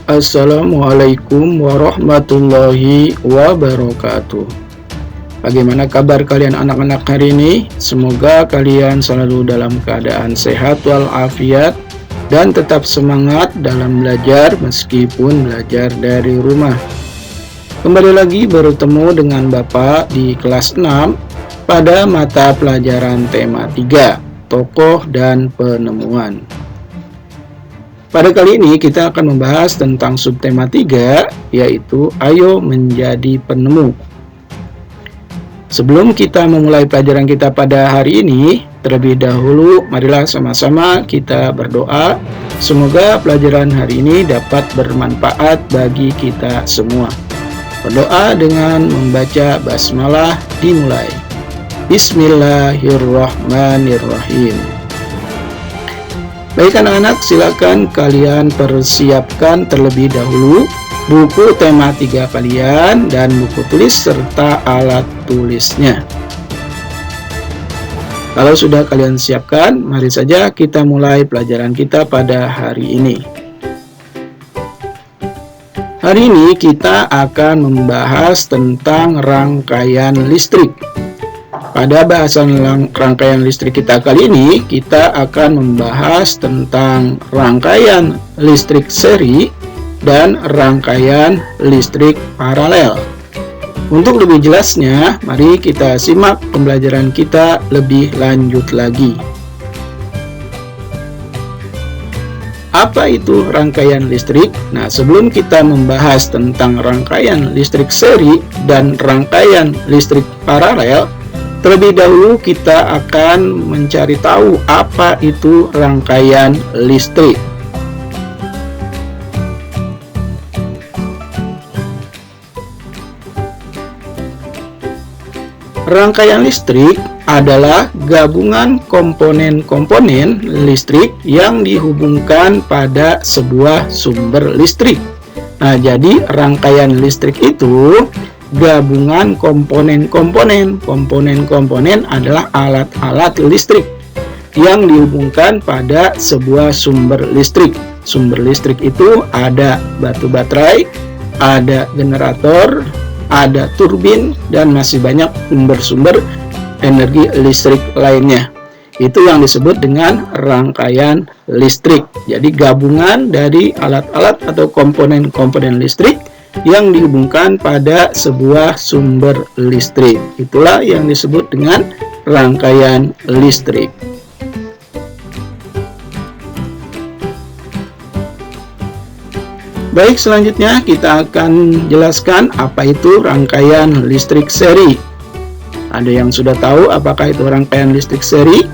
Assalamualaikum warahmatullahi wabarakatuh. Bagaimana kabar kalian anak-anak hari ini? Semoga kalian selalu dalam keadaan sehat walafiat dan tetap semangat dalam belajar meskipun belajar dari rumah. Kembali lagi bertemu dengan Bapak di kelas 6 pada mata pelajaran tema 3, tokoh dan penemuan. Pada kali ini kita akan membahas tentang subtema 3, yaitu Ayo Menjadi Penemu. Sebelum kita memulai pelajaran kita pada hari ini, terlebih dahulu marilah sama-sama kita berdoa. Semoga pelajaran hari ini dapat bermanfaat bagi kita semua. Berdoa dengan membaca basmalah dimulai. Bismillahirrahmanirrahim. Baik anak-anak, silakan kalian persiapkan terlebih dahulu buku tema 3 kalian dan buku tulis serta alat tulisnya. Kalau sudah kalian siapkan, mari saja kita mulai pelajaran kita pada hari ini. Hari ini kita akan membahas tentang rangkaian listrik. Pada bahasan rangkaian listrik kita kali ini, kita akan membahas tentang rangkaian listrik seri dan rangkaian listrik paralel. Untuk lebih jelasnya, mari kita simak pembelajaran kita lebih lanjut lagi. Apa itu rangkaian listrik? Nah, sebelum kita membahas tentang rangkaian listrik seri dan rangkaian listrik paralel, terlebih dahulu kita akan mencari tahu apa itu rangkaian listrik. Rangkaian listrik adalah gabungan komponen-komponen listrik yang dihubungkan pada sebuah sumber listrik. Nah, jadi rangkaian listrik itu gabungan komponen-komponen. Komponen-komponen adalah alat-alat listrik yang dihubungkan pada sebuah sumber listrik. Sumber listrik itu ada batu baterai, ada generator, ada turbin, dan masih banyak sumber-sumber energi listrik lainnya. Itu yang disebut dengan rangkaian listrik. Jadi gabungan dari alat-alat atau komponen-komponen listrik yang dihubungkan pada sebuah sumber listrik. Itulah yang disebut dengan rangkaian listrik. Baik, selanjutnya kita akan jelaskan apa itu rangkaian listrik seri. Ada yang sudah tahu apakah itu rangkaian listrik seri?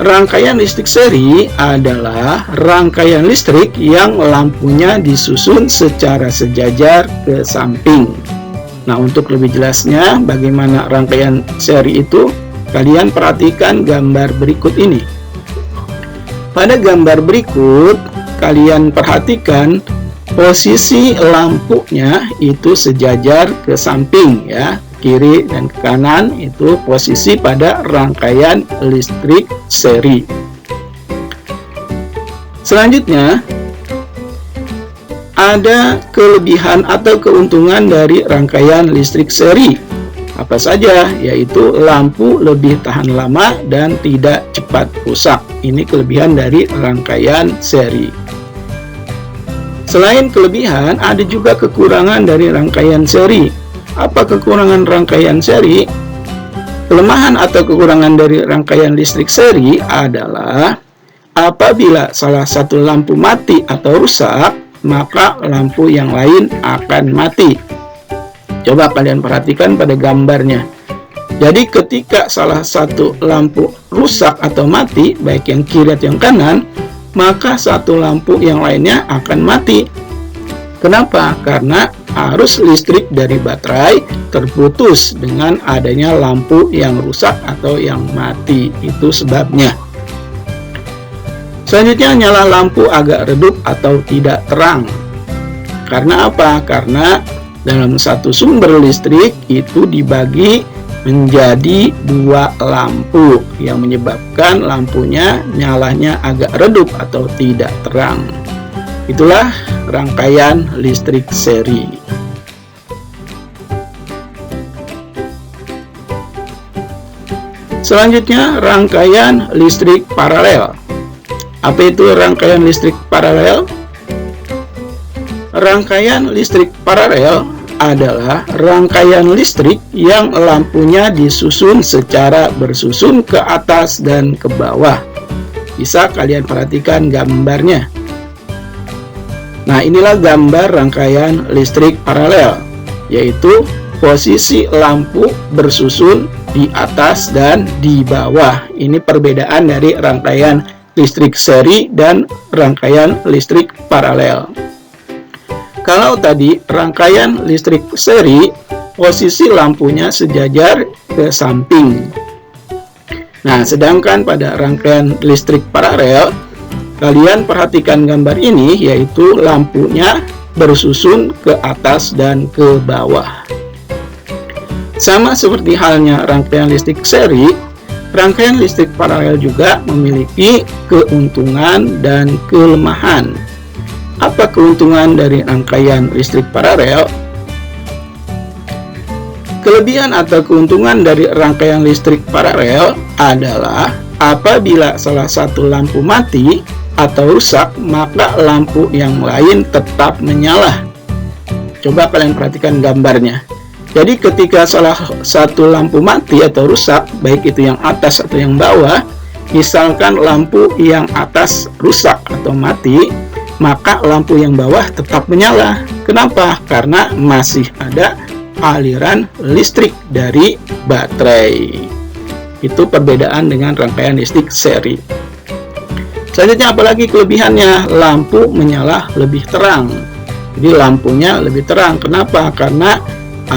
Rangkaian listrik seri adalah rangkaian listrik yang lampunya disusun secara sejajar ke samping. Nah, untuk lebih jelasnya bagaimana rangkaian seri itu, kalian perhatikan gambar berikut ini. Pada gambar berikut, kalian perhatikan posisi lampunya itu sejajar ke samping ya. Kiri dan ke kanan itu posisi pada rangkaian listrik seri. Selanjutnya, ada kelebihan atau keuntungan dari rangkaian listrik seri. Apa saja? Yaitu lampu lebih tahan lama dan tidak cepat rusak. Ini kelebihan dari rangkaian seri. Selain kelebihan, ada juga kekurangan dari rangkaian seri. Apa kekurangan rangkaian seri? Kelemahan atau kekurangan dari rangkaian listrik seri adalah apabila salah satu lampu mati atau rusak, maka lampu yang lain akan mati. Coba kalian perhatikan pada gambarnya. Jadi ketika salah satu lampu rusak atau mati, baik yang kiri atau yang kanan, maka satu lampu yang lainnya akan mati. Kenapa? Karena arus listrik dari baterai terputus dengan adanya lampu yang rusak atau yang mati. Itu sebabnya. Selanjutnya, nyala lampu agak redup atau tidak terang. Karena apa? Karena dalam satu sumber listrik itu dibagi menjadi dua lampu yang menyebabkan lampunya nyalanya agak redup atau tidak terang. Itulah rangkaian listrik seri. Selanjutnya, rangkaian listrik paralel. Apa itu rangkaian listrik paralel? Rangkaian listrik paralel adalah rangkaian listrik yang lampunya disusun secara bersusun ke atas dan ke bawah. Bisa kalian perhatikan gambarnya. Nah, inilah gambar rangkaian listrik paralel, yaitu posisi lampu bersusun di atas dan di bawah. Ini perbedaan dari rangkaian listrik seri dan rangkaian listrik paralel. Kalau tadi rangkaian listrik seri, posisi lampunya sejajar ke samping. Nah, sedangkan pada rangkaian listrik paralel, kalian perhatikan gambar ini, yaitu lampunya bersusun ke atas dan ke bawah. Sama seperti halnya rangkaian listrik seri, rangkaian listrik paralel juga memiliki keuntungan dan kelemahan. Apa keuntungan dari rangkaian listrik paralel? Kelebihan atau keuntungan dari rangkaian listrik paralel adalah apabila salah satu lampu mati atau rusak, maka lampu yang lain tetap menyala. Coba kalian perhatikan gambarnya. Jadi ketika salah satu lampu mati atau rusak, baik itu yang atas atau yang bawah, misalkan lampu yang atas rusak atau mati, maka lampu yang bawah tetap menyala. Kenapa? Karena masih ada aliran listrik dari baterai. Itu perbedaan dengan rangkaian listrik seri. Selanjutnya, apalagi kelebihannya? Lampu menyala lebih terang. Jadi lampunya lebih terang. Kenapa? Karena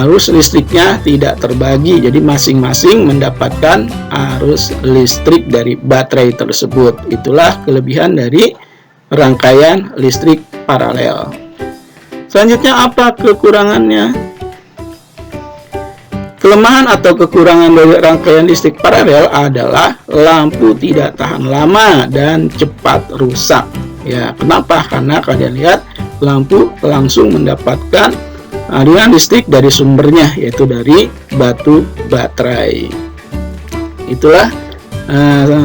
arus listriknya tidak terbagi, jadi masing-masing mendapatkan arus listrik dari baterai tersebut. Itulah kelebihan dari rangkaian listrik paralel. Selanjutnya, apa kekurangannya? Kelemahan atau kekurangan dari rangkaian listrik paralel adalah lampu tidak tahan lama dan cepat rusak. Ya, kenapa? Karena kalian lihat lampu langsung mendapatkan aliran listrik dari sumbernya, yaitu dari batu baterai. Itulah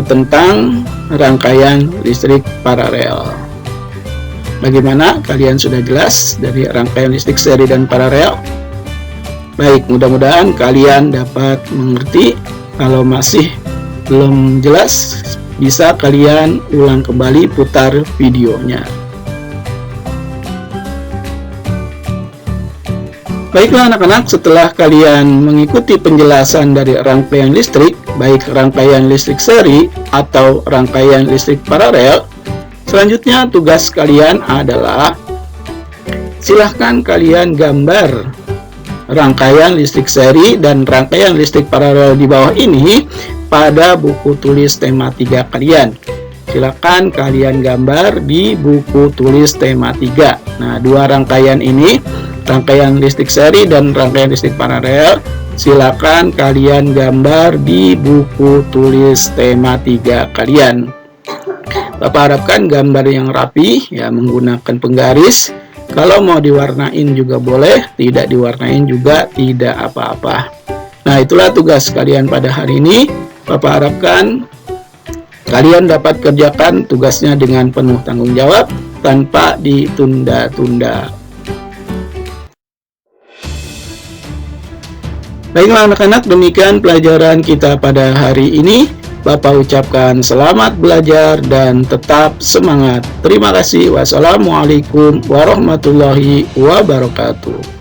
tentang rangkaian listrik paralel. Bagaimana? Kalian sudah jelas dari rangkaian listrik seri dan paralel? Baik, mudah-mudahan kalian dapat mengerti. Kalau masih belum jelas, bisa kalian ulang kembali, putar videonya. Baiklah anak-anak, setelah kalian mengikuti penjelasan dari rangkaian listrik, baik rangkaian listrik seri atau rangkaian listrik paralel, selanjutnya tugas kalian adalah silahkan kalian gambar rangkaian listrik seri dan rangkaian listrik paralel di bawah ini pada buku tulis tema 3 kalian. Silakan kalian gambar di buku tulis tema 3. Nah, dua rangkaian ini, rangkaian listrik seri dan rangkaian listrik paralel, silakan kalian gambar di buku tulis tema 3 kalian. Bapak harapkan gambar yang rapi, ya, menggunakan penggaris. Kalau mau diwarnain juga boleh, tidak diwarnain juga tidak apa-apa. Nah, itulah tugas kalian pada hari ini. Bapak harapkan kalian dapat kerjakan tugasnya dengan penuh tanggung jawab tanpa ditunda-tunda. Baiklah anak-anak, demikian pelajaran kita pada hari ini. Bapak ucapkan selamat belajar dan tetap semangat. Terima kasih. Wassalamualaikum warahmatullahi wabarakatuh.